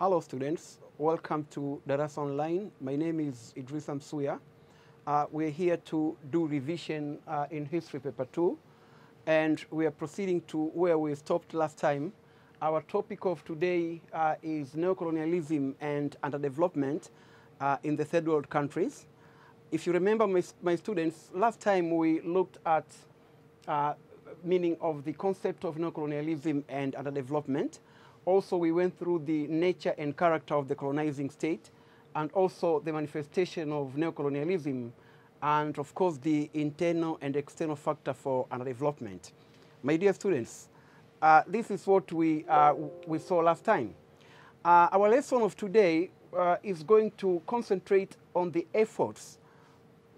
Hello students, welcome to Darasa Online. My name is Idris Msuya. We're here to do revision in History Paper 2, and we are proceeding to where we stopped last time. Our topic of today is Neo-Colonialism and Underdevelopment in the Third World countries. If you remember, my students, last time we looked at meaning of the concept of Neo-Colonialism and Underdevelopment. Also, we went through the nature and character of the colonizing state, and also the manifestation of neocolonialism, and of course, the internal and external factor for underdevelopment. My dear students, this is what we saw last time. Our lesson of today is going to concentrate on the efforts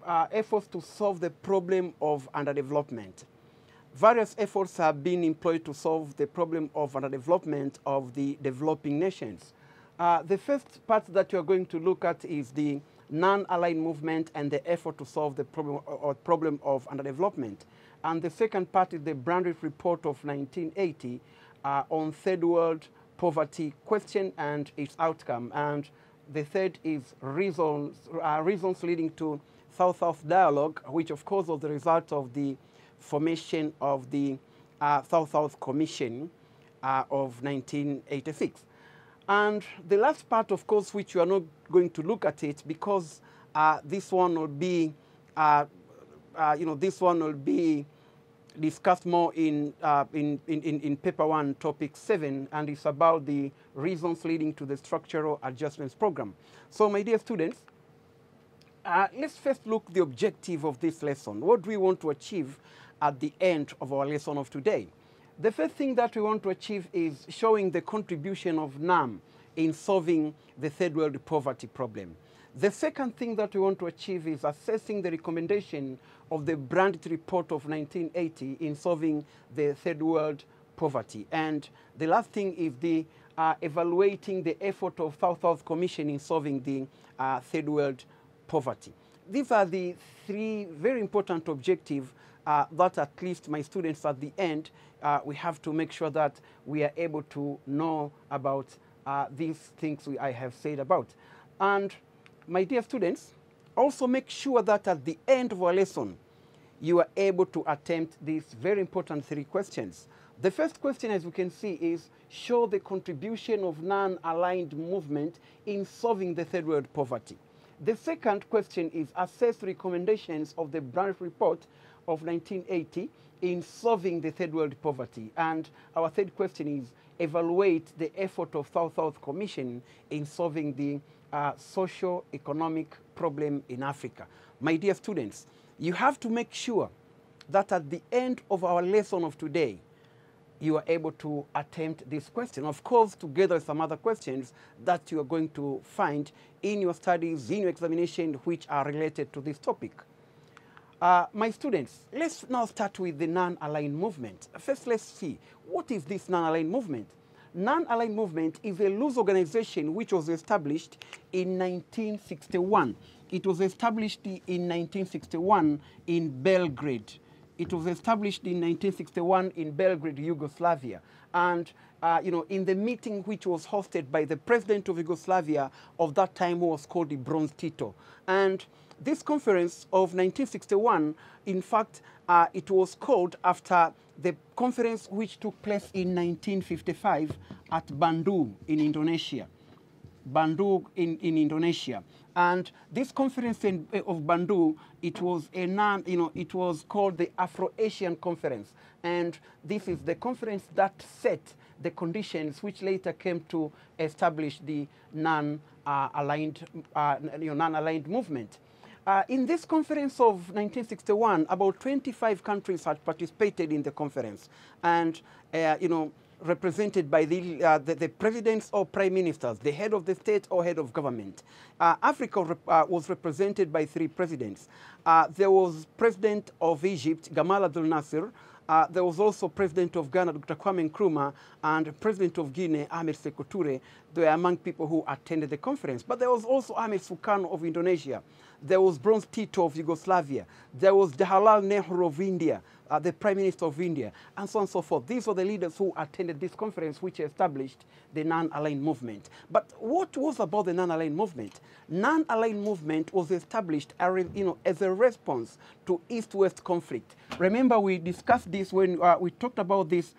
to solve the problem of underdevelopment. Various efforts have been employed to solve the problem of underdevelopment of the developing nations. The first part that we are going to look at is the non-aligned movement and the effort to solve the problem of underdevelopment. And the second part is the Brandreth Report of 1980 on Third World poverty question and its outcome. And the third is reasons leading to South-South dialogue, which of course was the result of the formation of the South-South Commission of 1986. And the last part, of course, which we are not going to look at it because this one will be, this one will be discussed more in paper 1, topic 7, and it's about the reasons leading to the structural adjustments program. So, my dear students, let's first look at the objective of this lesson. What do we want to achieve at the end of our lesson of today? The first thing that we want to achieve is showing the contribution of NAM in solving the third world poverty problem. The second thing that we want to achieve is assessing the recommendation of the Brandreth Report of 1980 in solving the third world poverty. And the last thing is the evaluating the effort of South-South Commission in solving the third world poverty. These are the three very important objectives that at least my students at the end, we have to make sure that we are able to know about these things I have said about. And my dear students, also make sure that at the end of our lesson, you are able to attempt these very important three questions. The first question, as we can see, is show the contribution of non-aligned movement in solving the third world poverty. The second question is assess recommendations of the Brandreth Report of 1980 in solving the third world poverty. And our third question is evaluate the effort of South-South Commission in solving the socio-economic problem in Africa. My dear students, you have to make sure that at the end of our lesson of today, you are able to attempt this question. Of course, together with some other questions that you are going to find in your studies, in your examination, which are related to this topic. My students, let's now start with the non-aligned movement. First, let's see, what is this non-aligned movement? Non-aligned movement is a loose organization which was established in 1961. It was established in 1961 in Belgrade. It was established in 1961 in Belgrade, Yugoslavia. And, in the meeting which was hosted by the president of Yugoslavia of that time, who was called the Bronze Tito. And this conference of 1961, in fact, it was called after the conference which took place in 1955 at Bandung in Indonesia. Bandung in Indonesia. And this conference of Bandung, it was it was called the Afro-Asian Conference. And this is the conference that set the conditions which later came to establish the non-aligned movement. In this conference of 1961, about 25 countries had participated in the conference, and represented by the presidents or prime ministers, the head of the state or head of government. Africa was represented by 3 presidents. There was President of Egypt, Gamal Abdel Nasser. There was also President of Ghana, Dr. Kwame Nkrumah, and President of Guinea, Ahmed Sékou Touré. they were among people who attended the conference. But there was also Ahmed Sukarno of Indonesia. There was Bronze Tito of Yugoslavia. There was Jawaharlal Nehru of India, the Prime Minister of India, and so on and so forth. These were the leaders who attended this conference, which established the non-aligned movement. But what was about the non-aligned movement? Non-aligned movement was established, as a response to East-West conflict. Remember, we discussed this when we talked about this.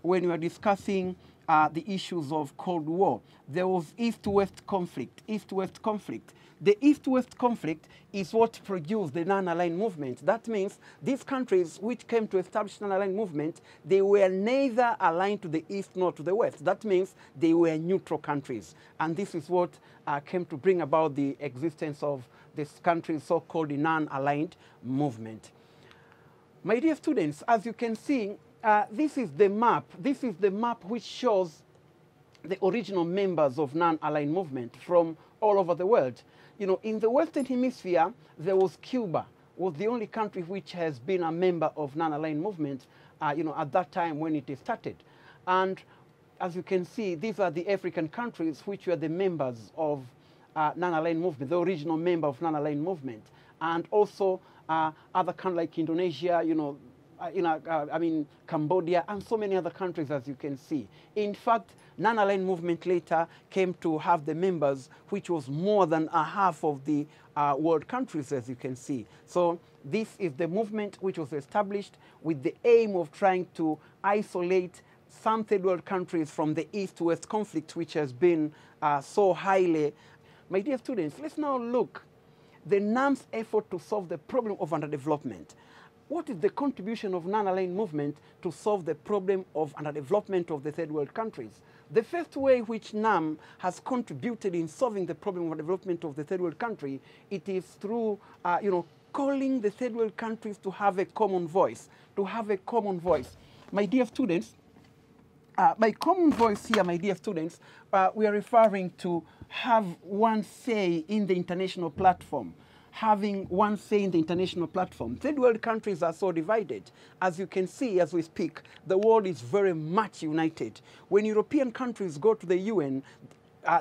When we were discussing the issues of Cold War. There was East-West conflict. East-West conflict. The East-West conflict is what produced the non-aligned movement. That means these countries which came to establish non-aligned movement, they were neither aligned to the East nor to the West. That means they were neutral countries. And this is what came to bring about the existence of this country's so-called non-aligned movement. My dear students, as you can see, this is the map. This is the map which shows the original members of non-aligned movement from all over the world. In the Western Hemisphere, there was Cuba, was the only country which has been a member of non-aligned movement, at that time when it started. And as you can see, these are the African countries which were the members of non-aligned movement, the original member of non-aligned movement. And also other countries like Indonesia, Cambodia, and so many other countries, as you can see. In fact, non-aligned movement later came to have the members, which was more than a half of the world countries, as you can see. So this is the movement which was established with the aim of trying to isolate some third world countries from the East-West conflict, which has been so highly. My dear students, let's now look the NAM's effort to solve the problem of underdevelopment. What is the contribution of non-aligned movement to solve the problem of underdevelopment of the third world countries? The first way which NAM has contributed in solving the problem of development of the third world country, it is through, calling the third world countries to have a common voice, My dear students, by common voice here, my dear students, we are referring to have one say in the international platform. Having one say in the international platform. Third world countries are so divided. As you can see as we speak, the world is very much united. When European countries go to the UN,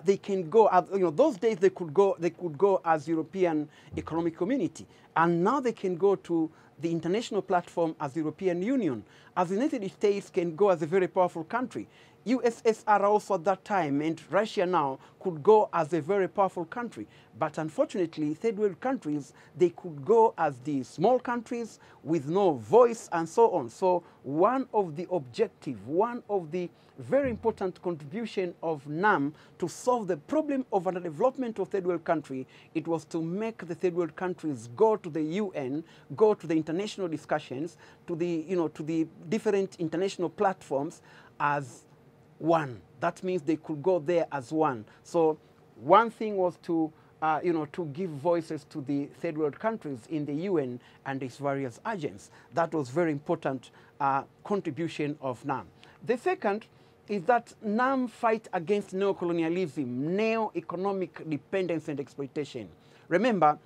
they can go, those days they could go as European Economic Community. And now they can go to the international platform as European Union. As the United States can go as a very powerful country. USSR also at that time, and Russia now, could go as a very powerful country. But unfortunately, third world countries, they could go as the small countries with no voice and so on. So one of the objectives, one of the very important contribution of NAM to solve the problem of underdevelopment of third world country, it was to make the third world countries go to the UN, go to the international discussions, to the different international platforms as one. That means they could go there as one. So one thing was to give voices to the third world countries in the UN and its various agents. That was very important contribution of NAM. The second is that NAM fight against neocolonialism, neo-economic dependence and exploitation. Remember,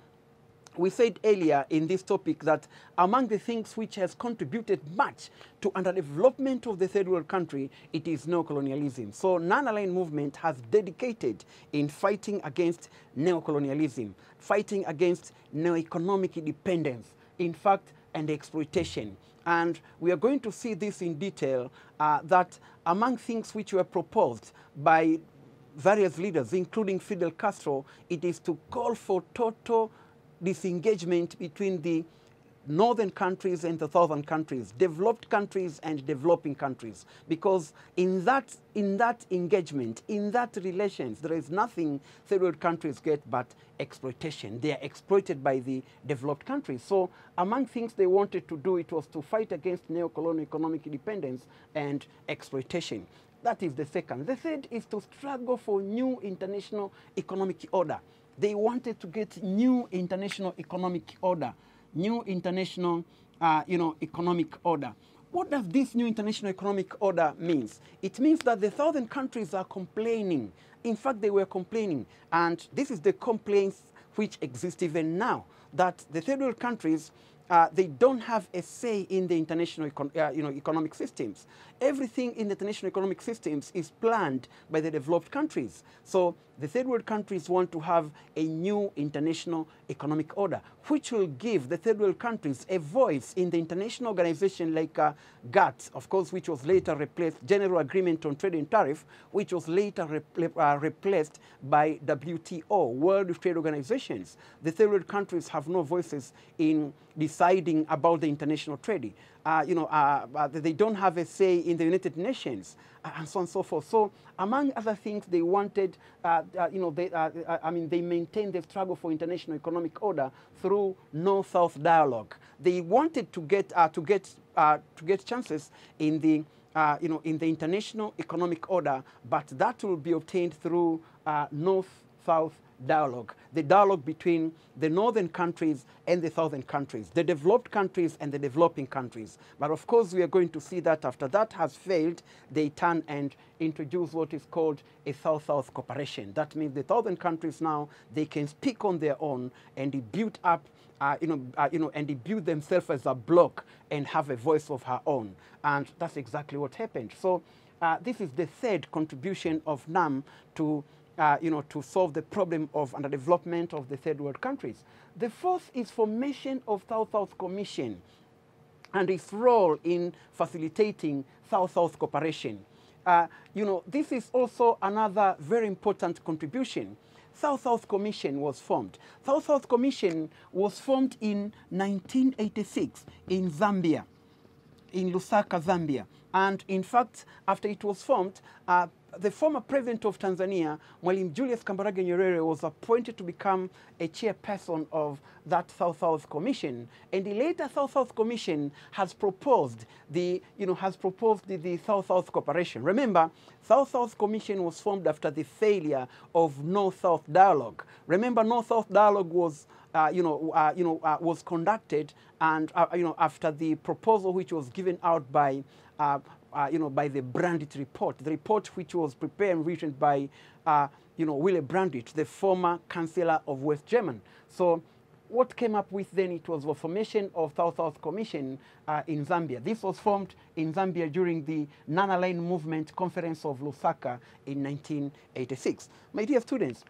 we said earlier in this topic that among the things which has contributed much to underdevelopment of the third world country, it is neocolonialism. So non-aligned movement has dedicated in fighting against neocolonialism, fighting against neo-economic dependence, in fact, and exploitation. And we are going to see this in detail, that among things which were proposed by various leaders, including Fidel Castro, it is to call for total disengagement between the northern countries and the southern countries, developed countries and developing countries. Because in that engagement, in that relations, there is nothing third world countries get but exploitation. They are exploited by the developed countries. So among things they wanted to do, it was to fight against neo-colonial economic independence and exploitation. That is the second. The third is to struggle for new international economic order. They wanted to get new international economic order, new international, economic order. What does this new international economic order means? It means that the southern countries are complaining. In fact, they were complaining, and this is the complaints which exist even now, that the third world countries they don't have a say in the international economic systems. Everything in the international economic systems is planned by the developed countries. So the third world countries want to have a new international economic order, which will give the third world countries a voice in the international organization like GATT, of course, which was later replaced, General Agreement on Trade and Tariff, which was later replaced by WTO, World Trade Organizations. The third world countries have no voices in deciding about the international trade. They don't have a say in the United Nations, and so on and so forth. So, among other things, they wanted, they maintained the struggle for international economic order through North-South dialogue. They wanted to get chances in the in the international economic order, but that will be obtained through North-South dialogue, the dialogue between the northern countries and the southern countries, the developed countries and the developing countries. But of course, we are going to see that after that has failed, they turn and introduce what is called a South-South cooperation. That means the southern countries now, they can speak on their own and they build up, and they build themselves as a bloc and have a voice of her own. And that's exactly what happened. So this is the third contribution of NAM to to solve the problem of underdevelopment of the third world countries. The fourth is formation of South-South Commission and its role in facilitating South-South cooperation. This is also another very important contribution. South-South Commission was formed. South-South Commission was formed in 1986 in Zambia, in Lusaka, Zambia. And in fact, after it was formed, the former president of Tanzania, Mwalimu Julius Kambarage Nyerere, was appointed to become a chairperson of that South-South Commission. And the later South-South Commission has proposed the South-South cooperation. Remember, South-South Commission was formed after the failure of North-South dialogue. Remember, North-South dialogue was was conducted, and after the proposal which was given out by by the Brandt report, the report which was prepared and written by Willy Brandt, the former Chancellor of West Germany. So what came up with then, it was the formation of South-South Commission in Zambia. This was formed in Zambia during the Non-Aligned Movement Conference of Lusaka in 1986. My dear students,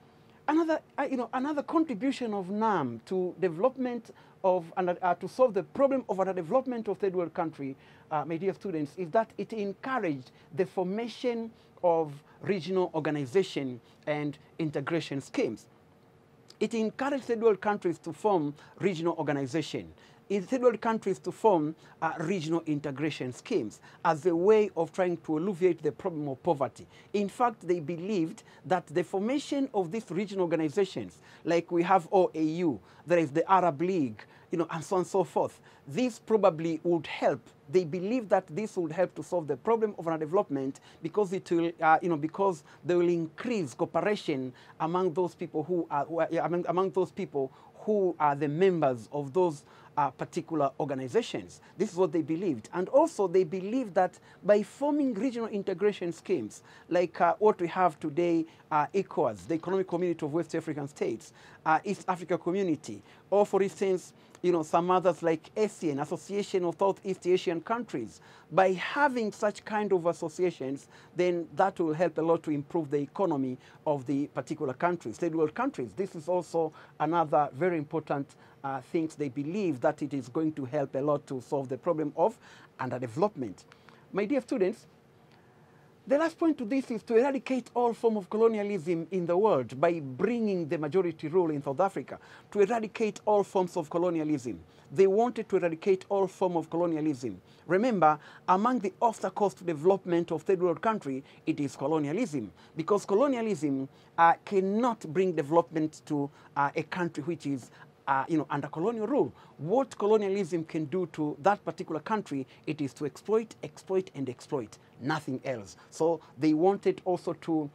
another contribution of NAM to development of, to solve the problem of underdevelopment of third world country, my dear students, is that it encouraged the formation of regional organization and integration schemes. It encouraged third world countries to form regional organization. In third world countries to form regional integration schemes as a way of trying to alleviate the problem of poverty. In fact, they believed that the formation of these regional organizations, like we have OAU, there is the Arab League, and so on and so forth, this probably would help. They believe that this would help to solve the problem of underdevelopment because it will, because they will increase cooperation among those people who are, among those people who are the members of those particular organizations. This is what they believed. And also they believed that by forming regional integration schemes, like what we have today, ECOWAS, the Economic Community of West African States, East Africa Community, or for instance, some others like ASEAN, Association of Southeast Asian Countries. By having such kind of associations, then that will help a lot to improve the economy of the particular countries, third world countries. This is also another very important things they believe that it is going to help a lot to solve the problem of underdevelopment. My dear students, the last point to this is to eradicate all form of colonialism in the world by bringing the majority rule in South Africa, to eradicate all forms of colonialism. They wanted to eradicate all form of colonialism. Remember, among the obstacles to development of third world country, it is colonialism, because colonialism cannot bring development to a country which is under colonial rule. What colonialism can do to that particular country, it is to exploit, exploit, and exploit, nothing else. So they wanted also to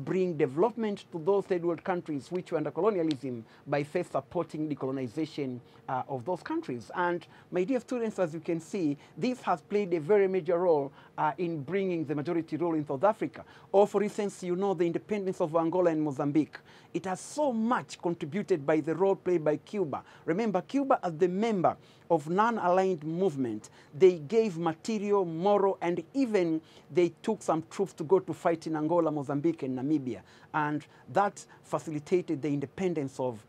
bring development to those third world countries which were under colonialism by first supporting decolonization of those countries. And my dear students, as you can see, this has played a very major role in bringing the majority role in South Africa. Or for instance, you know, the independence of Angola and Mozambique. It has so much contributed by the role played by Cuba. Remember, Cuba as the member of non-aligned movement, they gave material, moral, and even they took some troops to go to fight in Angola, Mozambique, and Namibia. And that facilitated the independence of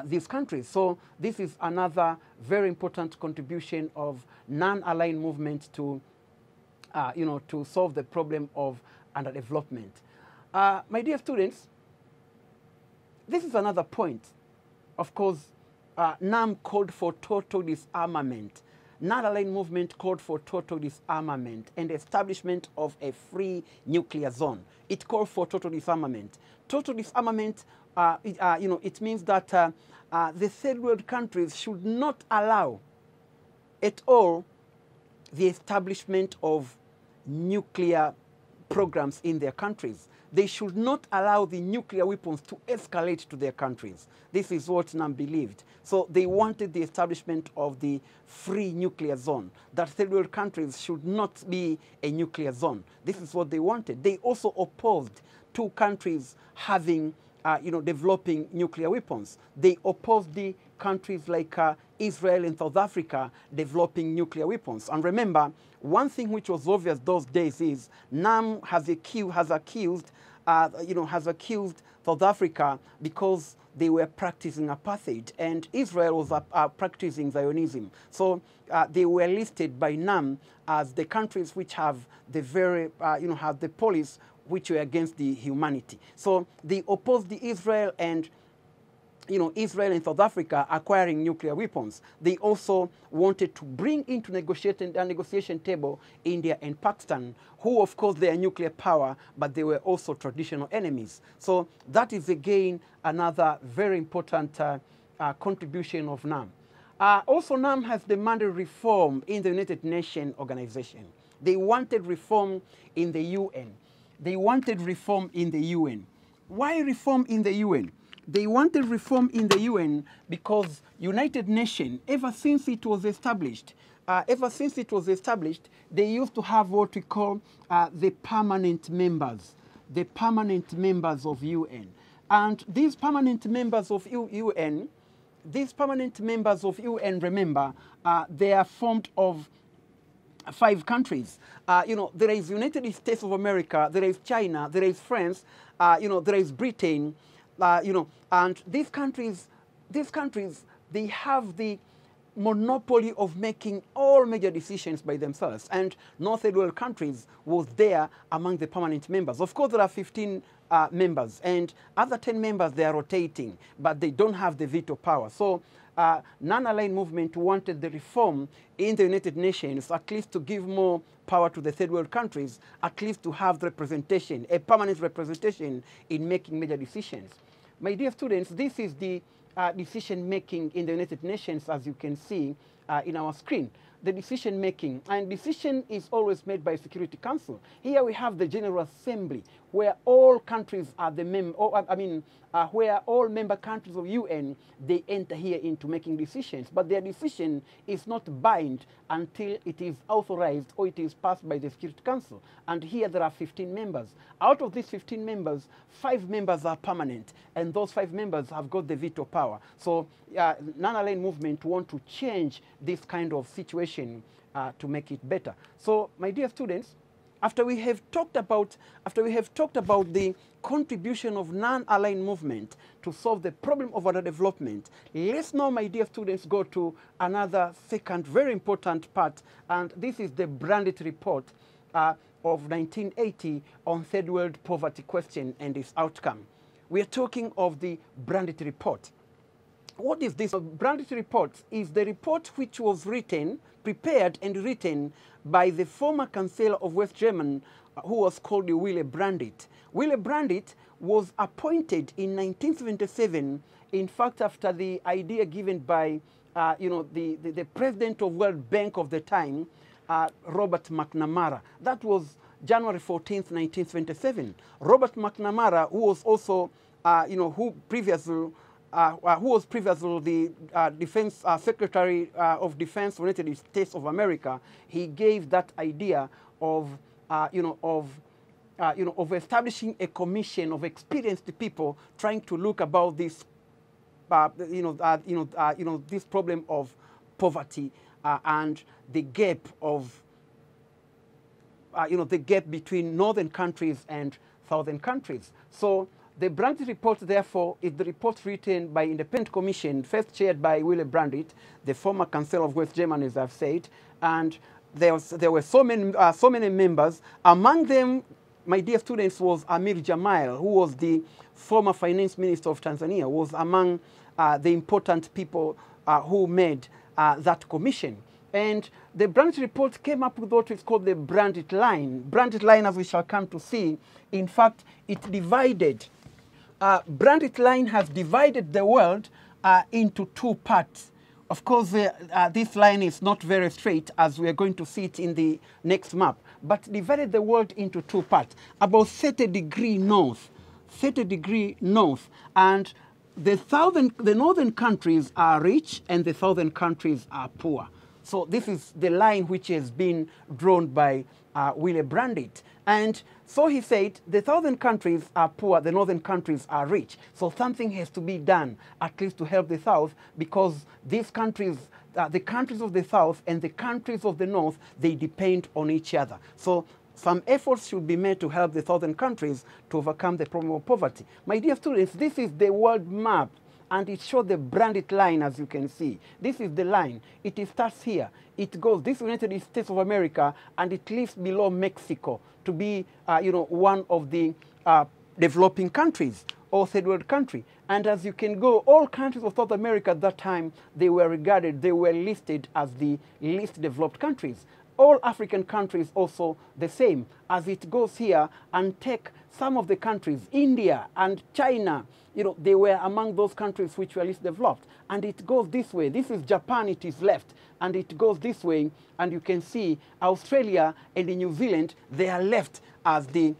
these countries. So this is another very important contribution of non-aligned movement to, you know, to solve the problem of underdevelopment. My dear students, this is another point. Of course, NAM called for total disarmament. Non-aligned movement called for total disarmament and establishment of a free nuclear zone. It called for total disarmament. Total disarmament, you know, it means that the third world countries should not allow at all the establishment of nuclear programs in their countries. They should not allow the nuclear weapons to escalate to their countries. This is what NAM believed. So they wanted the establishment of the free nuclear zone, that third world countries should not be a nuclear zone. This is what they wanted. They also opposed two countries having, you know, developing nuclear weapons. They opposed the countries like Israel and South Africa developing nuclear weapons. And remember, one thing which was obvious those days is NAM has accused South Africa because they were practicing apartheid, and Israel was practicing Zionism. So they were listed by NAM as the countries which have the very, you know, have the policies which were against the humanity. So they opposed the Israel and, you know, Israel and South Africa acquiring nuclear weapons. They also wanted to bring into negotiation table India and Pakistan, who of course they are nuclear power, but they were also traditional enemies. So that is again another very important contribution of NAM. Also, NAM has demanded reform in the United Nations organization. They wanted reform in the UN. They wanted reform in the UN. Why reform in the UN? They wanted reform in the UN because United Nations, ever since it was established, they used to have what we call the permanent members of UN. And these permanent members of UN, remember, they are formed of 5 countries. You know, there is United States of America, there is China, there is France, you know, there is Britain, you know, and these countries, they have the monopoly of making all major decisions by themselves. And no third world countries was there among the permanent members. Of course, there are 15 members, and other 10 members, they are rotating, but they don't have the veto power. So non-aligned movement wanted the reform in the United Nations, at least to give more power to the third world countries, at least to have representation, a permanent representation in making major decisions. My dear students, this is the decision making in the United Nations, as you can see in our screen. The decision making, and decision is always made by Security Council. Here we have the General Assembly, where all countries are the where all member countries of UN, they enter here into making decisions. But their decision is not bind until it is authorized or it is passed by the Security Council. And here there are 15 members. Out of these 15 members, 5 members are permanent, and those 5 members have got the veto power. So non-aligned movement want to change this kind of situation to make it better. So, my dear students, after we have talked about the contribution of non-aligned movement to solve the problem of underdevelopment, let's now, my dear students, go to another second very important part, and this is the Brandit report of 1980 on third world poverty question and its outcome. We are talking of the Brandit report. What is this? Brandit report is the report which was prepared and written by the former Chancellor of West Germany, who was called Willy Brandt. Willy Brandt was appointed in 1977, in fact, after the idea given by the president of World Bank of the time, Robert McNamara. That was January 14th, 1927. Robert McNamara, who was also, who was previously the Defense Secretary of Defense of the United States of America, he gave that idea of, of establishing a commission of experienced people trying to look about this, this problem of poverty and the gap of, the gap between northern countries and southern countries. So the Brandt report, therefore, is the report written by independent commission, first chaired by Willy Brandt, the former Chancellor of West Germany, as I've said, and there were so many members. Among them, my dear students, was Amir Jamail, who was the former finance minister of Tanzania, was among the important people who made that commission. And the Brandt report came up with what is called the Brandt line. Brandt line, as we shall come to see, in fact, it divided. Brandt line has divided the world into two parts. Of course, this line is not very straight, as we are going to see it in the next map, but divided the world into two parts, about 30 degrees north, 30 degrees north, and the northern countries are rich and the southern countries are poor. So this is the line which has been drawn by Willy Brandt. And so he said, the southern countries are poor, the northern countries are rich. So something has to be done, at least to help the south, because these countries, the countries of the south and the countries of the north, they depend on each other. So some efforts should be made to help the southern countries to overcome the problem of poverty. My dear students, this is the world map, and it shows the Brandt line, as you can see. This is the line. It starts here. It goes, this United States of America, and it leaves below Mexico to be, one of the developing countries or third world country. And as you can go, all countries of South America at that time, they were listed as the least developed countries. All African countries also the same, as it goes here and take some of the countries, India and China, they were among those countries which were least developed. And it goes this way. This is Japan, it is left. And it goes this way. And you can see Australia and New Zealand, they are left as the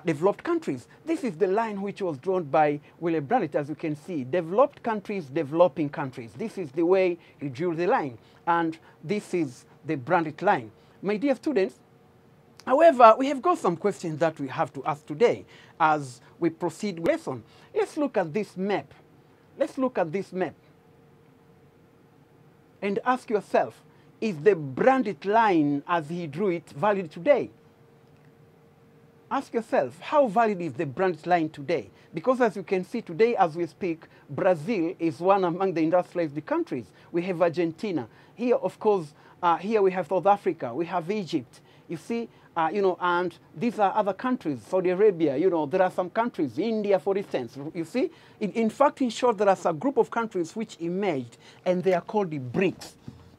developed countries. This is the line which was drawn by Willy Brandt, as you can see. Developed countries, developing countries. This is the way he drew the line. And this is the Brandt line. My dear students, however, we have got some questions that we have to ask today as we proceed with the lesson. Let's look at this map. Let's look at this map and ask yourself, is the Brandt line as he drew it valid today? Ask yourself, how valid is the Brandt line today? Because as you can see today, as we speak, Brazil is one among the industrialized countries. We have Argentina. Here, of course, here we have South Africa. We have Egypt. You see, and these are other countries, Saudi Arabia, there are some countries, India, for instance. You see, in fact, in short, there are a group of countries which emerged, and they are called the BRICS.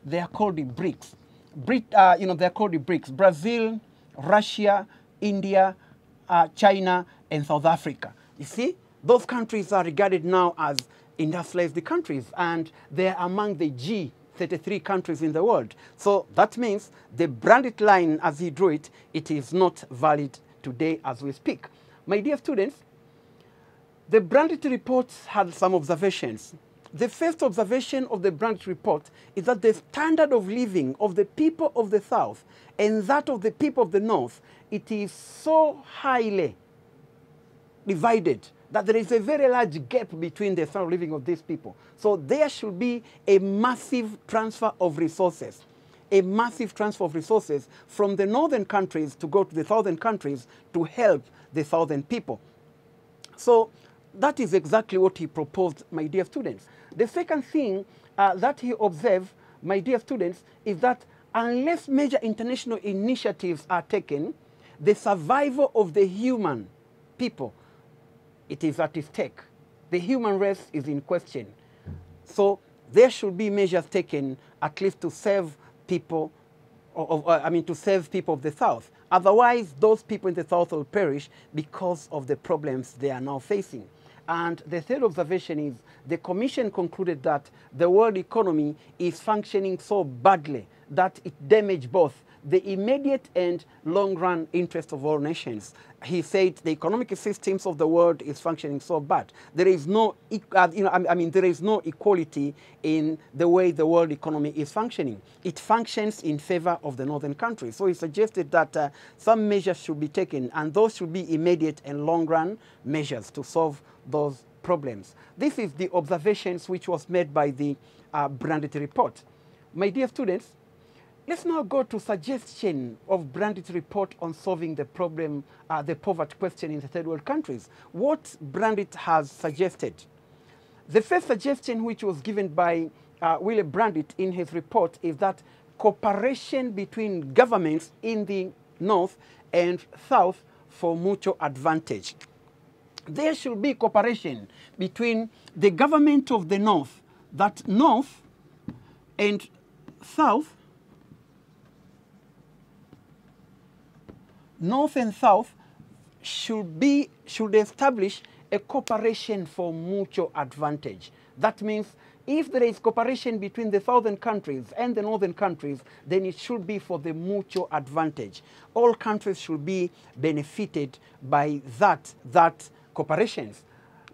They are called the BRICS. They are called the BRICS. Brazil, Russia, India, China, and South Africa. You see, those countries are regarded now as industrialized countries, and they are among the G33 countries in the world. So that means the Brandt line, as he drew it, it is not valid today as we speak. My dear students, the Brandt report had some observations. The first observation of the Brandt report is that the standard of living of the people of the South and that of the people of the North, it is so highly divided that there is a very large gap between the standard of living of these people. So there should be a massive transfer of resources, a massive transfer of resources from the northern countries to go to the southern countries to help the southern people. So that is exactly what he proposed, my dear students. The second thing that he observed, my dear students, is that unless major international initiatives are taken, the survival of the human people, it is at stake. The human race is in question. So there should be measures taken at least to save people, to save people of the South. Otherwise, those people in the South will perish because of the problems they are now facing. And the third observation is the Commission concluded that the world economy is functioning so badly that it damaged both the immediate and long-run interest of all nations. He said the economic systems of the world is functioning so bad. There is no, there is no equality in the way the world economy is functioning. It functions in favor of the northern countries. So he suggested that some measures should be taken, and those should be immediate and long-run measures to solve those problems. This is the observations which was made by the Brandit report. My dear students, let's now go to suggestion of Brandit's report on solving the problem, the poverty question in the third world countries. What Brandit has suggested. The first suggestion which was given by William Brandit in his report is that cooperation between governments in the north and south for mutual advantage. There should be cooperation between the government of the north, that north and south, north and south should establish a cooperation for mutual advantage. That means if there is cooperation between the southern countries and the northern countries, then it should be for the mutual advantage. All countries should be benefited by that cooperation.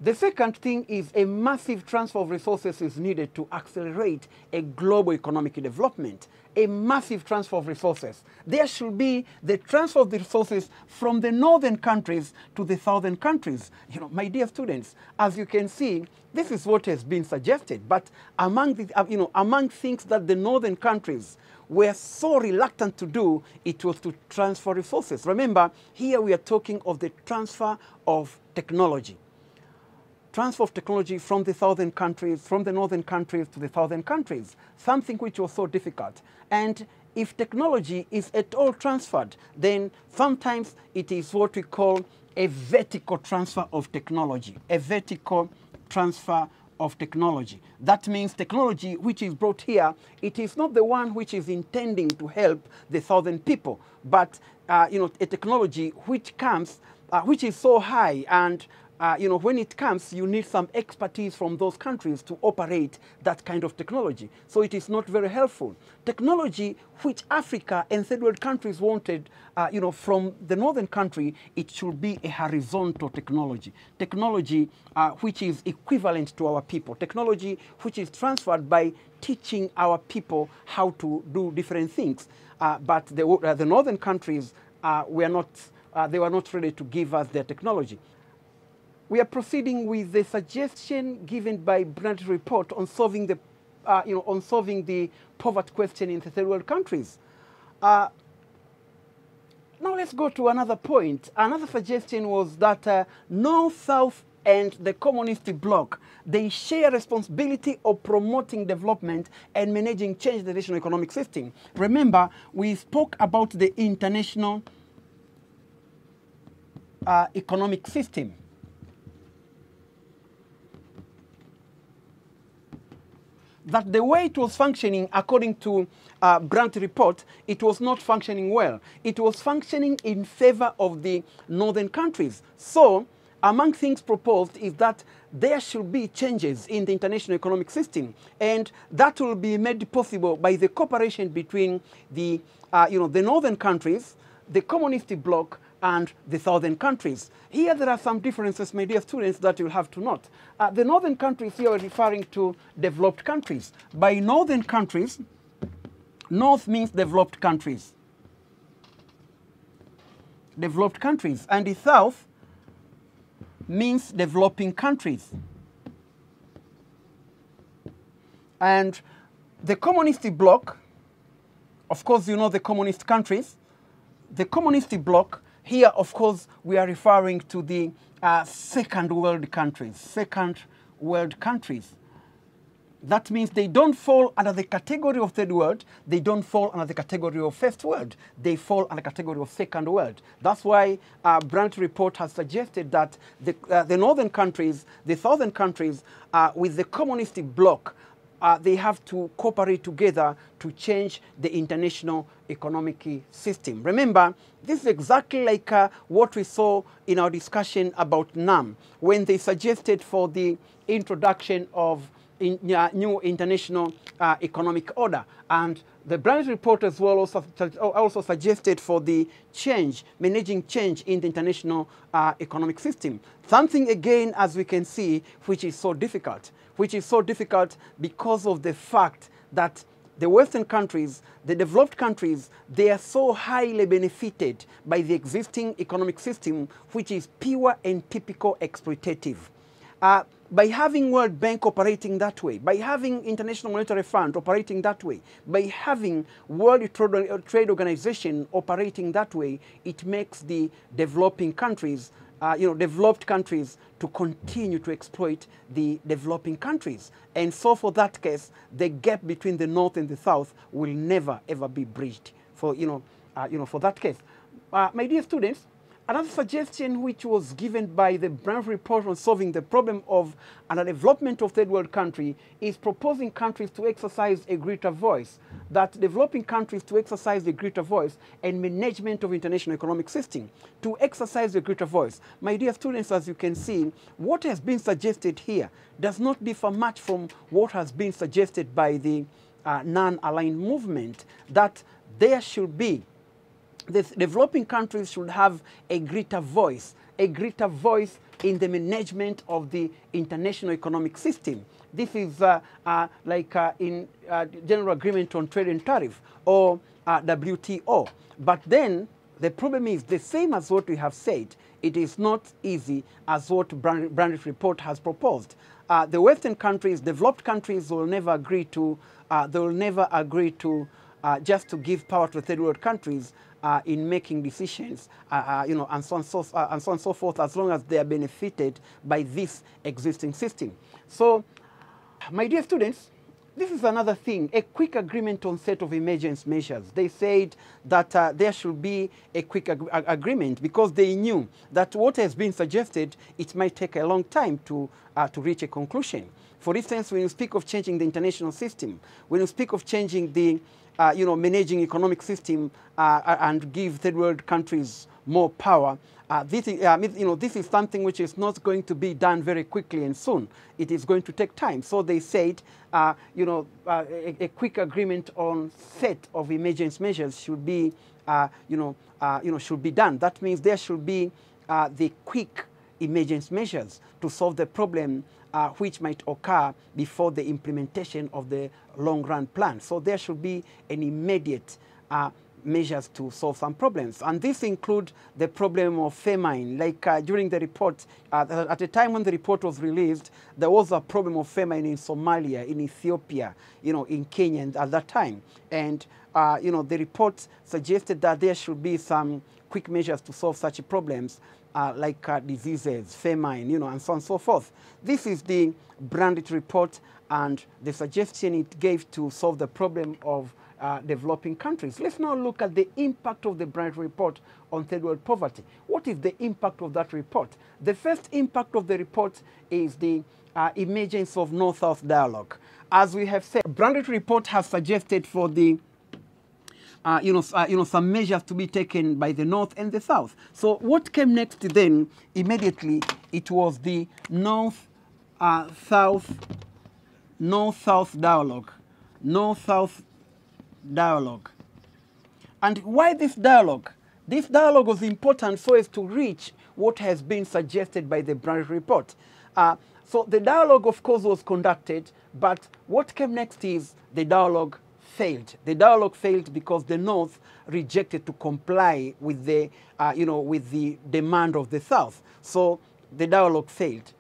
The second thing is a massive transfer of resources is needed to accelerate a global economic development. A massive transfer of resources. There should be the transfer of the resources from the northern countries to the southern countries. You know, my dear students, as you can see, this is what has been suggested. But among the, among things that the northern countries were so reluctant to do, it was to transfer resources. Remember, here we are talking of the transfer of technology. Transfer of technology from the southern countries, from the northern countries to the southern countries, something which was so difficult. And if technology is at all transferred, then sometimes it is what we call a vertical transfer of technology, a vertical transfer of technology. That means technology which is brought here, it is not the one which is intending to help the southern people, but a technology which comes, which is so high, and when it comes, you need some expertise from those countries to operate that kind of technology. So it is not very helpful. Technology which Africa and third world countries wanted, from the northern country, it should be a horizontal technology. Technology which is equivalent to our people. Technology which is transferred by teaching our people how to do different things. But the northern countries were not ready to give us their technology. We are proceeding with the suggestion given by Brandt's report on solving the, the poverty question in the third world countries. Now let's go to another point. Another suggestion was that North, South, and the communist bloc, they share responsibility of promoting development and managing change in the national economic system. Remember, we spoke about the international economic system. That the way it was functioning, according to Brandt's report, it was not functioning well. It was functioning in favor of the northern countries. So, among things proposed is that there should be changes in the international economic system, and that will be made possible by the cooperation between the, the northern countries, the communist bloc, and the southern countries. Here there are some differences, my dear students, that you'll have to note. The northern countries here are referring to developed countries. By northern countries, north means developed countries. Developed countries. And the south means developing countries. And the communist bloc, of course you know the communist countries, the communist bloc, here, of course, we are referring to the second world countries. Second world countries. That means they don't fall under the category of third world. They don't fall under the category of first world. They fall under the category of second world. That's why Brandt's report has suggested that the northern countries, the southern countries, with the communist bloc, they have to cooperate together to change the international economic system. Remember, this is exactly like what we saw in our discussion about NAM, when they suggested for the introduction of new international economic order. And the Branch report as well also suggested for the managing change in the international economic system. Something, again, as we can see, which is so difficult because of the fact that the Western countries, the developed countries, they are so highly benefited by the existing economic system, which is pure and typical exploitative. By having World Bank operating that way, by having International Monetary Fund operating that way, by having World Trade Organization operating that way, it makes the developing countries, developed countries, to continue to exploit the developing countries. And so for that case, the gap between the North and the South will never, ever be bridged for that case. My dear students, another suggestion which was given by the Branch report on solving the problem of underdevelopment of third world country is proposing countries to exercise a greater voice, that developing countries to exercise a greater voice and management of international economic system, to exercise a greater voice. My dear students, as you can see, what has been suggested here does not differ much from what has been suggested by the non-aligned movement, that there should be the developing countries should have a greater voice in the management of the international economic system. This is in General Agreement on Trade and Tariff, or WTO. But then the problem is the same as what we have said. It is not easy as what Branch report has proposed. The Western countries, developed countries, will never agree to. Just to give power to third world countries in making decisions, and so on and so forth, as long as they are benefited by this existing system. So, my dear students, this is another thing, a quick agreement on set of emergency measures. They said that there should be a quick agreement because they knew that what has been suggested, it might take a long time to reach a conclusion. For instance, when you speak of changing the international system, when you speak of changing the managing economic system and give third world countries more power, this is something which is not going to be done very quickly and soon. It is going to take time. So they said, a quick agreement on set of emergency measures should be, should be done. That means there should be the quick emergency measures to solve the problem which might occur before the implementation of the long-run plan. So there should be an immediate measures to solve some problems. And this includes the problem of famine. Like during the report, at the time when the report was released, there was a problem of famine in Somalia, in Ethiopia, in Kenya at that time. And, the report suggested that there should be some quick measures to solve such problems, like diseases, famine, and so on and so forth. This is the Branch report and the suggestion it gave to solve the problem of developing countries. Let's now look at the impact of the Branch report on third world poverty. What is the impact of that report? The first impact of the report is the emergence of North-South dialogue. As we have said, Branch report has suggested for the some measures to be taken by the North and the South. So what came next then, immediately, it was the North-South dialogue. North-South dialogue. And why this dialogue? This dialogue was important so as to reach what has been suggested by the Branch report. So the dialogue, of course, was conducted, but what came next is the dialogue failed. The dialogue failed because the North rejected to comply with the, with the demand of the South. So the dialogue failed.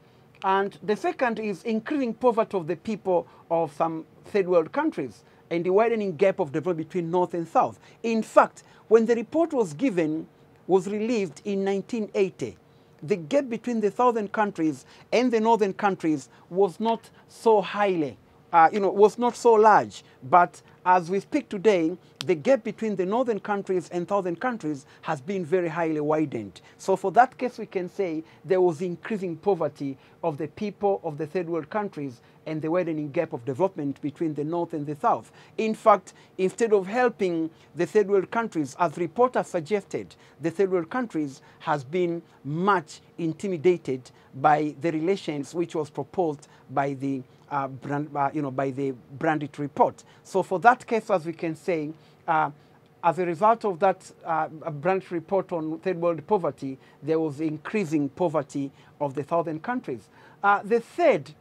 And the second is increasing poverty of the people of some third world countries and the widening gap of development between North and South. In fact, when the report was released in 1980, the gap between the southern countries and the northern countries was not so was not so large, but as we speak today, the gap between the northern countries and southern countries has been very highly widened. So for that case, we can say there was increasing poverty of the people of the third world countries and the widening gap of development between the north and the south. In fact, instead of helping the third world countries, as reporters suggested, the third world countries has been much intimidated by the relations which was proposed by the by the Brandit report. So for that case, as we can say, as a result of that Brandit report on third world poverty, there was increasing poverty of the southern countries. The third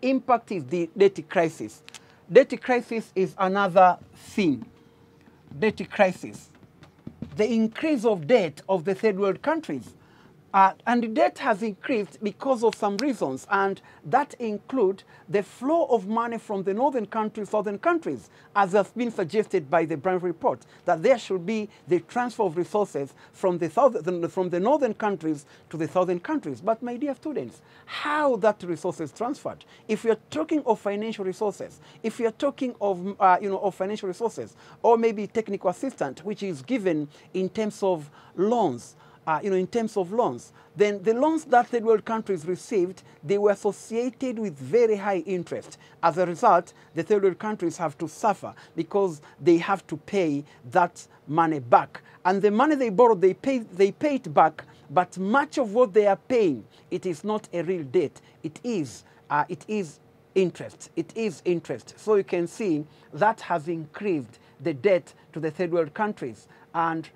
impact is the debt crisis. Debt crisis is another theme. Debt crisis. The increase of debt of the third world countries. And the debt has increased because of some reasons, and that include the flow of money from the northern countries, southern countries, as has been suggested by the Brown report, that there should be the transfer of resources from the northern countries to the southern countries. But my dear students, how that resource is transferred? If we are talking of financial resources, if we are talking of, of financial resources, or maybe technical assistance, which is given in terms of loans, in terms of loans, then the loans that third world countries received, they were associated with very high interest. As a result, the third world countries have to suffer because they have to pay that money back. And the money they borrowed, they pay it back, but much of what they are paying, it is not a real debt. It is interest. It is interest. So you can see that has increased the debt to the third world countries. And,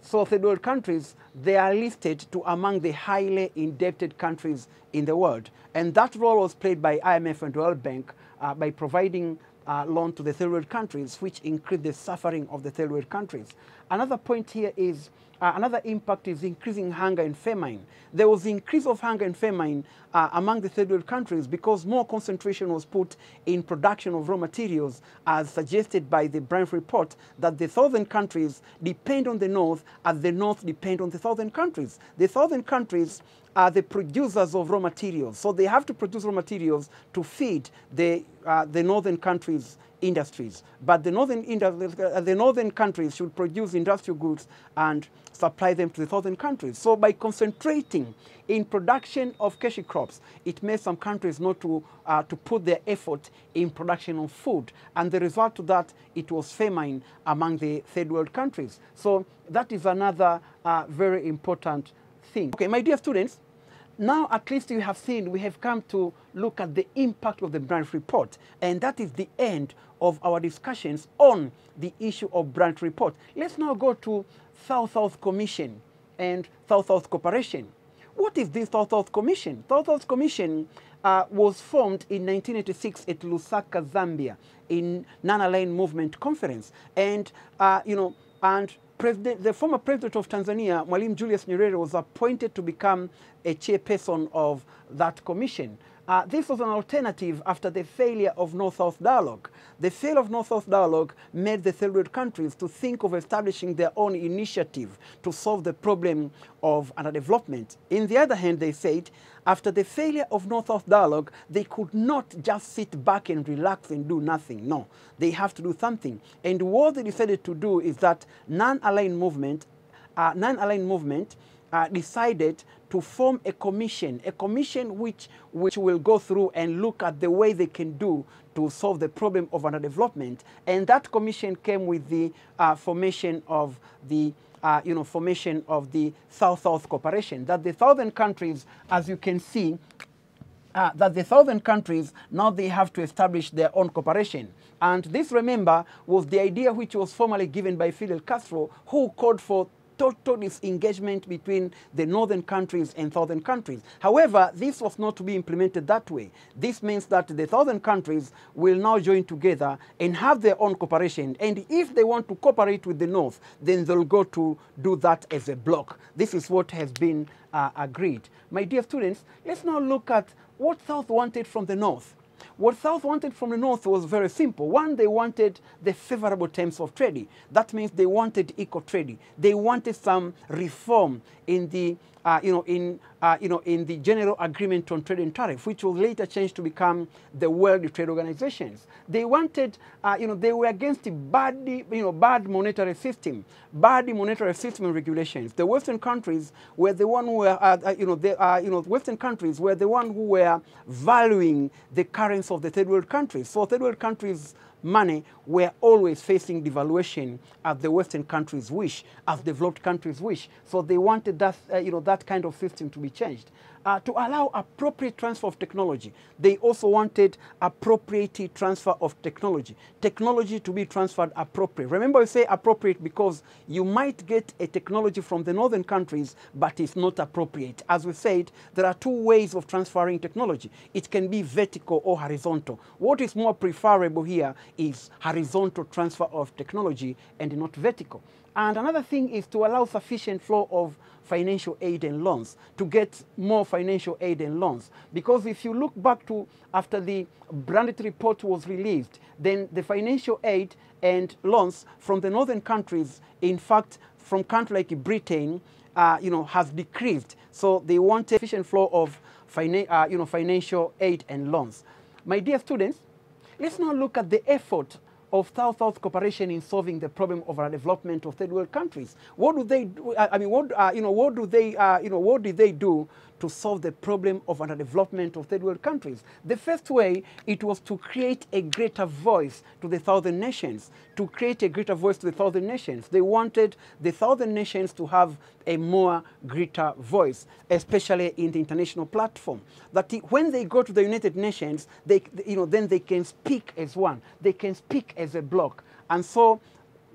so third world countries, they are listed to among the highly indebted countries in the world. And that role was played by IMF and World Bank by providing loan to the third world countries, which increased the suffering of the third world countries. Another point here is, another impact is increasing hunger and famine. There was increase of hunger and famine among the third world countries because more concentration was put in production of raw materials, as suggested by the Brown report, that the southern countries depend on the north as the north depend on the southern countries. The southern countries are the producers of raw materials, so they have to produce raw materials to feed the northern countries' industries. But the northern countries should produce industrial goods and supply them to the southern countries. So by concentrating in production of cashew crops, it made some countries not to put their effort in production of food. And the result of that, it was famine among the third world countries. So that is another very important thing. Okay, my dear students, now at least you have seen, we have come to look at the impact of the Brand report. And that is the end of our discussions on the issue of Brand report. Let's now go to South-South Commission and South-South Cooperation. What is this South-South Commission? South-South Commission was formed in 1986 at Lusaka, Zambia, in Non-Aligned Movement Conference. And, the former president of Tanzania, Mwalimu Julius Nyerere, was appointed to become a chairperson of that commission. This was an alternative after the failure of North-South dialogue. The failure of North-South dialogue made the third world countries to think of establishing their own initiative to solve the problem of underdevelopment. In the other hand, they said, after the failure of North-South dialogue, they could not just sit back and relax and do nothing. No, they have to do something. And what they decided to do is that non-aligned movement decided to form a commission which will go through and look at the way they can do to solve the problem of underdevelopment. And that commission came with the formation of the South-South Cooperation, that the southern countries, as you can see, that the southern countries, now they have to establish their own cooperation. And this, remember, was the idea which was formally given by Fidel Castro, who called for total disengagement between the northern countries and southern countries. However, this was not to be implemented that way. This means that the southern countries will now join together and have their own cooperation. And if they want to cooperate with the north, then they'll go to do that as a bloc. This is what has been agreed. My dear students, let's now look at what South wanted from the north. What South wanted from the north was very simple. One, they wanted the favorable terms of trade. That means they wanted equal trade. They wanted some reform in the in the General Agreement on Trade and Tariff, which was later changed to become the World Trade Organizations. They wanted, they were against the bad monetary system, and regulations. The Western countries were the one who were, Western countries were the one who were valuing the currency of the third world countries. So third world countries' money were always facing devaluation as the Western countries wish, as developed countries wish. So they wanted that, that kind of system to be changed. To allow appropriate transfer of technology. They also wanted appropriate transfer of technology. Technology to be transferred appropriate. Remember, I say appropriate because you might get a technology from the northern countries, but it's not appropriate. As we said, there are two ways of transferring technology. It can be vertical or horizontal. What is more preferable here is horizontal transfer of technology and not vertical. And another thing is to allow sufficient flow of financial aid and loans, to get more financial aid and loans. Because if you look back to after the Brandt report was released, then the financial aid and loans from the northern countries, in fact, from countries like Britain, has decreased. So they want a sufficient flow of financial aid and loans. My dear students, let's now look at the effort of South-South cooperation in solving the problem of our development of third world countries. What do they do? What did they do to solve the problem of underdevelopment of third world countries? The first way, it was to create a greater voice to the southern nations. To create a greater voice to the southern nations. They wanted the southern nations to have a more greater voice, especially in the international platform. That when they go to the United Nations, then they can speak as one. They can speak as a bloc. And so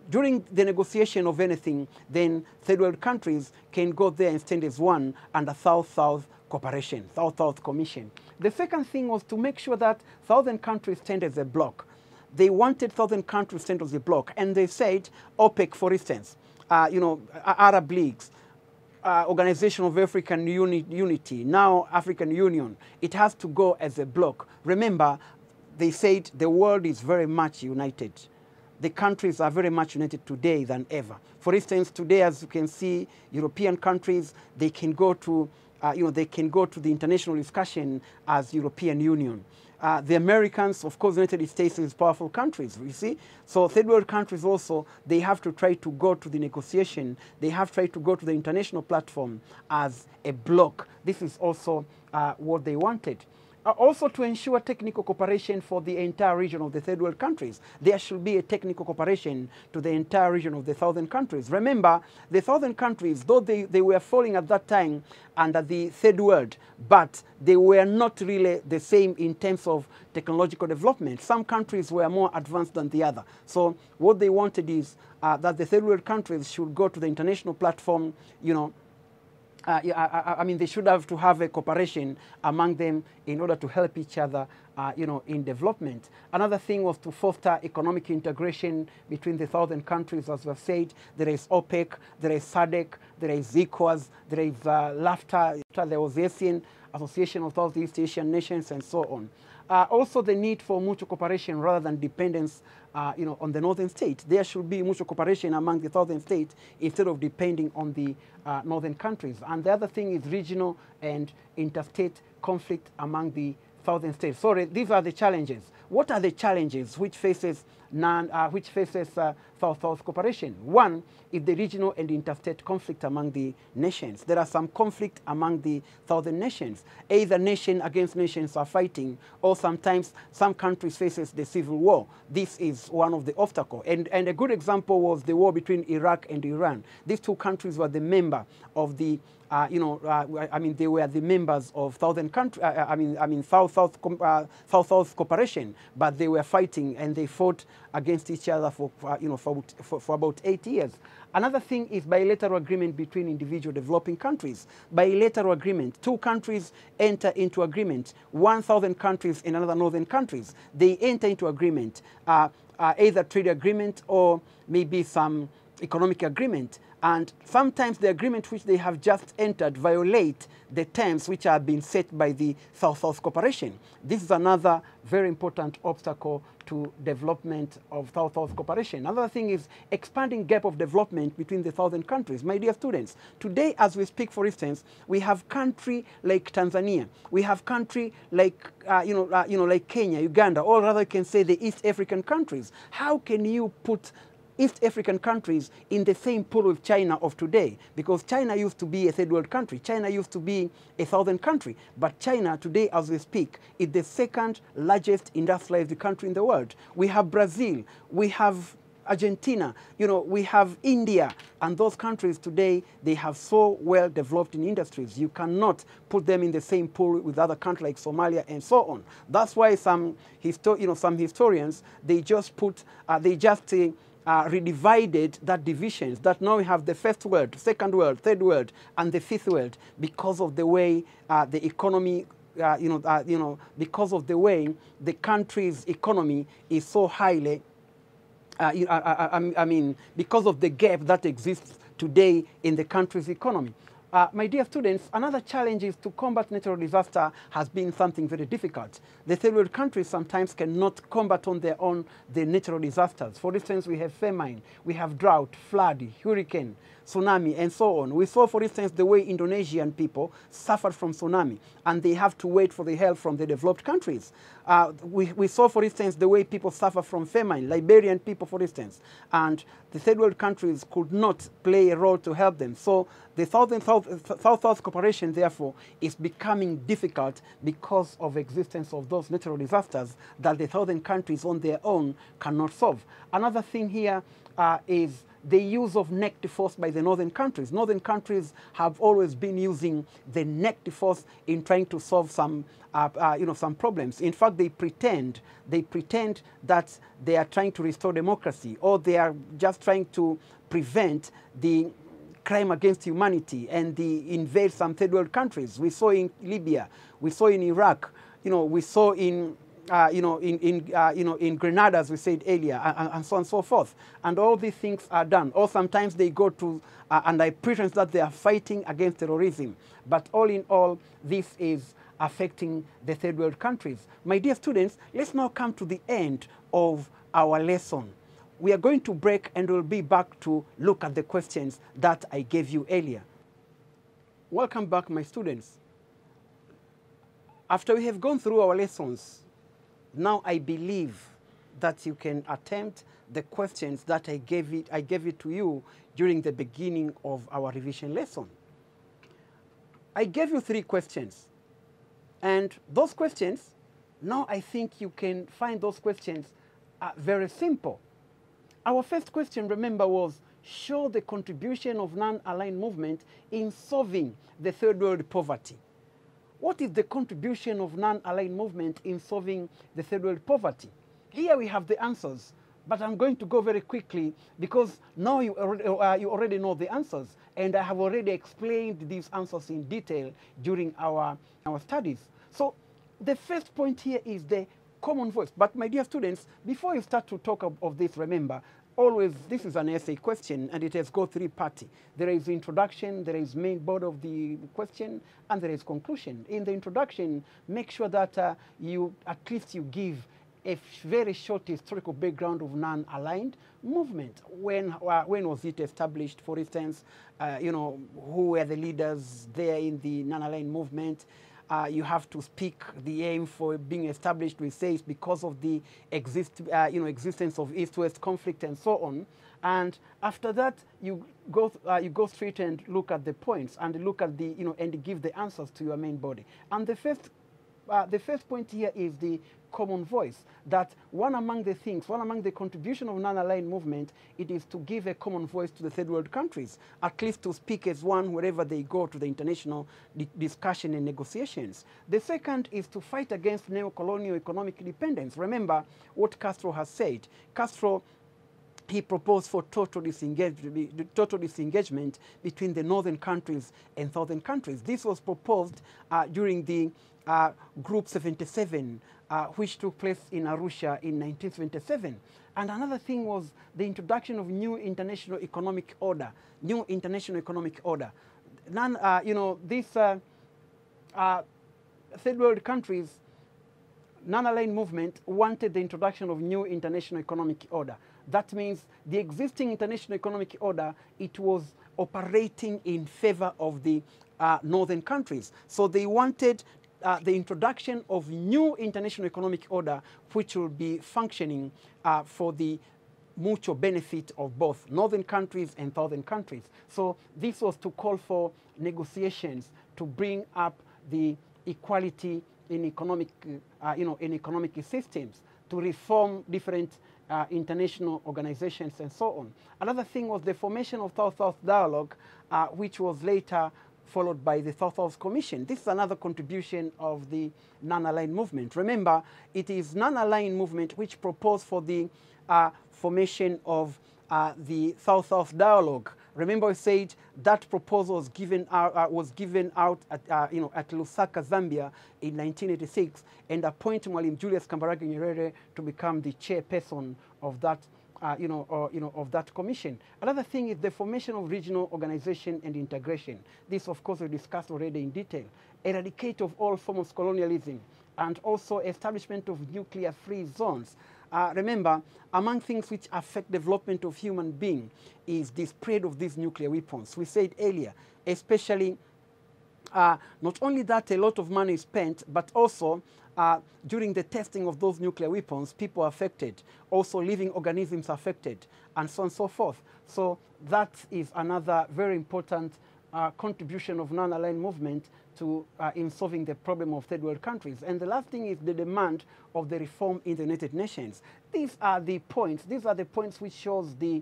during the negotiation of anything, then third world countries can go there and stand as one under South-South cooperation, South-South Commission. The second thing was to make sure that southern countries stand as a bloc. They wanted southern countries to stand as a bloc, and they said OPEC, for instance, Arab leagues, Organization of African Unity, now African Union, it has to go as a bloc. Remember, they said the world is very much united. The countries are very much united today than ever. For instance, today, as you can see, European countries, they can go to, the international discussion as European Union. The Americans, of course, the United States is powerful countries, you see. So third world countries also, they have to try to go to the negotiation. They have tried to go to the international platform as a bloc. This is also what they wanted. Also to ensure technical cooperation for the entire region of the third world countries. There should be a technical cooperation to the entire region of the southern countries. Remember, the southern countries, though they were falling at that time under the third world, but they were not really the same in terms of technological development. Some countries were more advanced than the other. So what they wanted is that the third world countries should go to the international platform, they should have to have a cooperation among them in order to help each other, in development. Another thing was to foster economic integration between the southern countries. As we've said, there is OPEC, there is SADC, there is ECOWAS, there is LAFTA, there was the ASEAN, Association of Southeast Asian Nations, and so on. Also the need for mutual cooperation rather than dependence on the northern state. There should be mutual cooperation among the southern states instead of depending on the northern countries. And the other thing is regional and interstate conflict among the southern states. So these are the challenges. What are the challenges which faces South-South cooperation? One is the regional and interstate conflict among the nations. There are some conflict among the southern nations. Either nation against nations are fighting, or sometimes some countries faces the civil war. This is one of the obstacles. And a good example was the war between Iraq and Iran. These two countries were the member of the they were the members of southern country. South-South cooperation, but they were fighting and they fought against each other for about 8 years. Another thing is bilateral agreement between individual developing countries. Bilateral agreement. Two countries enter into agreement. One southern countries and another northern countries. They enter into agreement, either trade agreement or maybe some economic agreement, and sometimes the agreement which they have just entered violate the terms which have been set by the South-South cooperation. This is another very important obstacle to development of South-South cooperation. Another thing is expanding gap of development between the southern countries. My dear students, today as we speak, for instance, we have country like Tanzania, we have country like like Kenya, Uganda, or rather you can say the East African countries. How can you put East African countries in the same pool with China of today? Because China used to be a third world country. China used to be a southern country. But China today, as we speak, is the second largest industrialized country in the world. We have Brazil, we have Argentina, we have India, and those countries today, they have so well developed in industries. You cannot put them in the same pool with other countries like Somalia and so on. That's why some historians, they just put, redivided that divisions, that now we have the first world, second world, third world, and the fifth world, because of the way the economy, because of the way the country's economy is so highly, because of the gap that exists today in the country's economy. My dear students, another challenge is to combat natural disaster has been something very difficult. The third world countries sometimes cannot combat on their own the natural disasters. For instance, we have famine, we have drought, flood, hurricane, tsunami, and so on. We saw, for instance, the way Indonesian people suffered from tsunami, and they have to wait for the help from the developed countries. We saw, for instance, the way people suffer from famine, Liberian people, for instance, and the third world countries could not play a role to help them. So the South-South cooperation, therefore, is becoming difficult because of existence of those natural disasters that the southern countries on their own cannot solve. Another thing here is the use of negative force by the northern countries. Northern countries have always been using the negative force in trying to solve some problems. In fact, they pretend that they are trying to restore democracy, or they are just trying to prevent the crime against humanity and the invade some third world countries. We saw in Libya, we saw in Iraq, we saw in in Grenada, as we said earlier, and so on and so forth. And all these things are done. Or sometimes they go to, under pretense that they are fighting against terrorism. But all in all, this is affecting the third world countries. My dear students, let's now come to the end of our lesson. We are going to break and we'll be back to look at the questions that I gave you earlier. Welcome back, my students. After we have gone through our lessons, now I believe that you can attempt the questions that I gave it to you during the beginning of our revision lesson. I gave you 3 questions. And those questions, now I think you can find those questions very simple. Our first question, remember, was show the contribution of non-aligned movement in solving the third world poverty. What is the contribution of non-aligned movement in solving the third world poverty? Here we have the answers, but I'm going to go very quickly because now you already know the answers, and I have already explained these answers in detail during our studies. So the first point here is the common voice. But my dear students, before you start to talk of this, remember, always this is an essay question and it has got 3 parts. There is introduction, there is main body of the question, and there is conclusion. In the introduction, make sure that at least you give a very short historical background of non-aligned movement. When was it established, for instance? Who were the leaders there in the non-aligned movement? You have to speak the aim for being established. We say it's because of the existence of East-West conflict and so on. And after that, you go straight and look at the points and look at the and give the answers to your main body. And the first point here is the common voice. That one among the contribution of non-aligned movement, it is to give a common voice to the third world countries, at least to speak as one wherever they go to the international discussion and negotiations. The second is to fight against neo-colonial economic dependence. Remember what Castro has said. Castro he proposed for total disengagement between the northern countries and southern countries. This was proposed during the Group 77, which took place in Arusha in 1977. And another thing was the introduction of new international economic order. New international economic order. These third world countries, non-aligned movement wanted the introduction of new international economic order. That means the existing international economic order, it was operating in favor of the northern countries. So they wanted the introduction of new international economic order, which will be functioning for the mutual benefit of both northern countries and southern countries. So this was to call for negotiations to bring up the equality in economic, in economic systems, to reform different international organizations and so on. Another thing was the formation of South-South dialogue, which was later followed by the South-South Commission. This is another contribution of the non-aligned movement. Remember, it is non-aligned movement which proposed for the formation of the South-South dialogue. Remember, we said that proposal was given out at at Lusaka, Zambia, in 1986, and appointed Mwalimu Julius Kambarage Nyerere to become the chairperson of that, of that commission. Another thing is the formation of regional organization and integration. This, of course, we discussed already in detail. Eradicate of all forms of colonialism, and also establishment of nuclear-free zones. Remember, among things which affect development of human being is the spread of these nuclear weapons. We said earlier, especially not only that a lot of money is spent, but also during the testing of those nuclear weapons, people are affected, also living organisms affected, and so on and so forth. So that is another very important contribution of non-aligned movement to, in solving the problem of third world countries. And the last thing is the demand of the reform in the United Nations. These are the points which shows the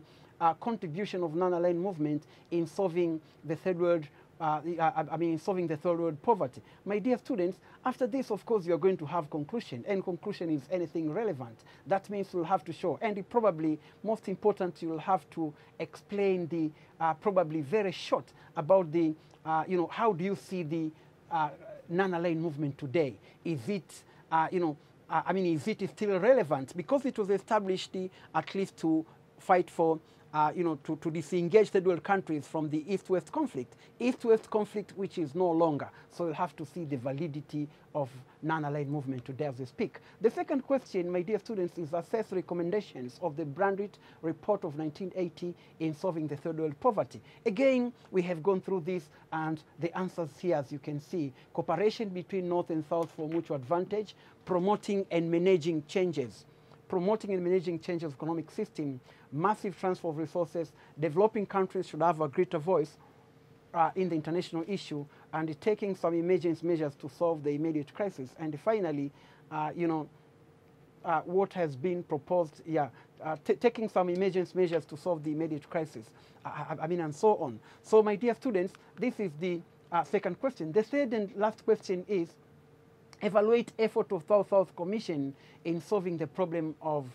contribution of non-aligned movement in solving the third world solving the third world poverty. My dear students, after this, of course, you're going to have conclusion, and conclusion is anything relevant. That means you'll have to show, and it probably most important, you'll have to explain the probably very short about the, how do you see the non-aligned movement today? Is it, is it still relevant? Because it was established at least to fight for to disengage third world countries from the East-West conflict. East-West conflict, which is no longer. So you'll have to see the validity of non-aligned movement today as we speak. The second question, my dear students, is assess recommendations of the Brandit report of 1980 in solving the third world poverty. Again, we have gone through this, and the answers here, as you can see: cooperation between North and South for mutual advantage, promoting and managing changes. Promoting and managing change of economic system, massive transfer of resources, developing countries should have a greater voice in the international issue, and taking some emergency measures to solve the immediate crisis. And finally, what has been proposed, taking some emergency measures to solve the immediate crisis, and so on. So, my dear students, this is the second question. The third and last question is, evaluate effort of South-South Commission in solving the problem of,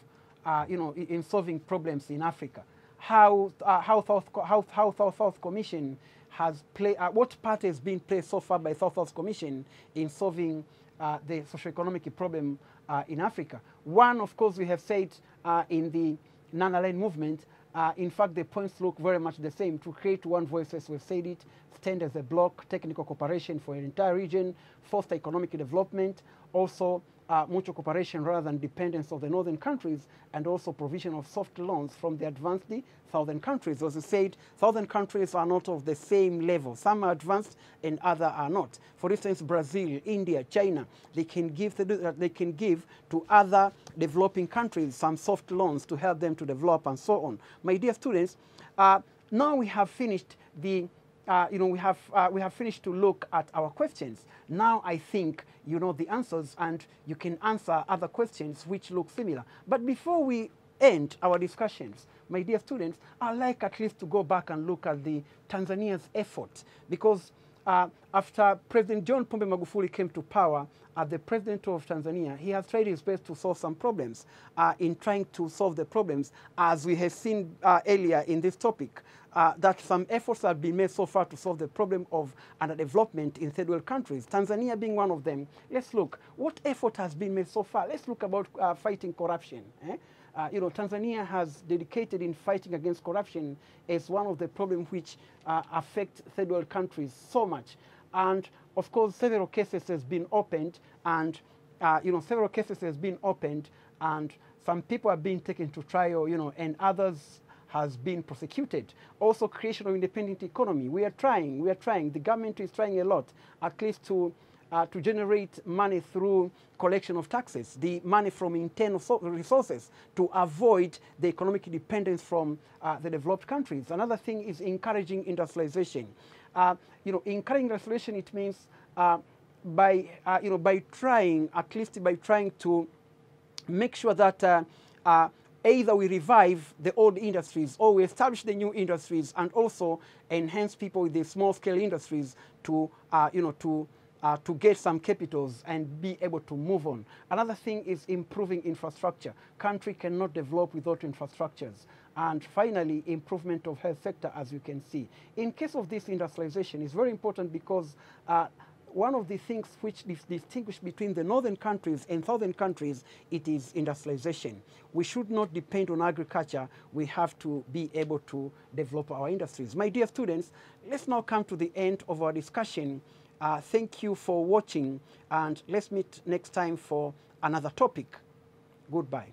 in solving problems in Africa. How South-South Commission has played, what part has been played so far by South-South Commission in solving the socio-economic problem in Africa. One, of course, we have said in the non-aligned movement, in fact, the points look very much the same: to create one voice, as we've said it, stand as a bloc, technical cooperation for an entire region, foster economic development, also mutual cooperation rather than dependence of the northern countries, and also provision of soft loans from the advanced southern countries. As I said, southern countries are not of the same level. Some are advanced and others are not. For instance, Brazil, India, China, they can give to other developing countries some soft loans to help them to develop and so on. My dear students, now we have finished the we have finished to look at our questions. Now I think you know the answers, and you can answer other questions which look similar. But before we end our discussions, my dear students, I'd like at least to go back and look at the Tanzania's effort, because after President John Pombe Magufuli came to power as the president of Tanzania, he has tried his best to solve some problems. In trying to solve the problems, as we have seen earlier in this topic, that some efforts have been made so far to solve the problem of underdevelopment in third world countries, Tanzania being one of them. Let's look, what effort has been made so far? Let's look about fighting corruption. Tanzania has dedicated in fighting against corruption as one of the problems which affect third world countries so much. And of course, several cases has been opened, and and some people are being taken to trial, and others has been prosecuted. Also, creation of independent economy. We are trying. The government is trying a lot, at least to generate money through collection of taxes, the money from internal resources, to avoid the economic dependence from the developed countries. Another thing is encouraging industrialization. Encouraging industrialization, it means by trying to make sure that either we revive the old industries or we establish the new industries, and also enhance people with the small-scale industries to get some capitals and be able to move on. Another thing is improving infrastructure. Country cannot develop without infrastructures. And finally, improvement of health sector, as you can see. In case of this industrialization, is very important because one of the things which distinguish between the northern countries and southern countries, it is industrialization. We should not depend on agriculture. We have to be able to develop our industries. My dear students, let's now come to the end of our discussion. Thank you for watching, and let's meet next time for another topic. Goodbye.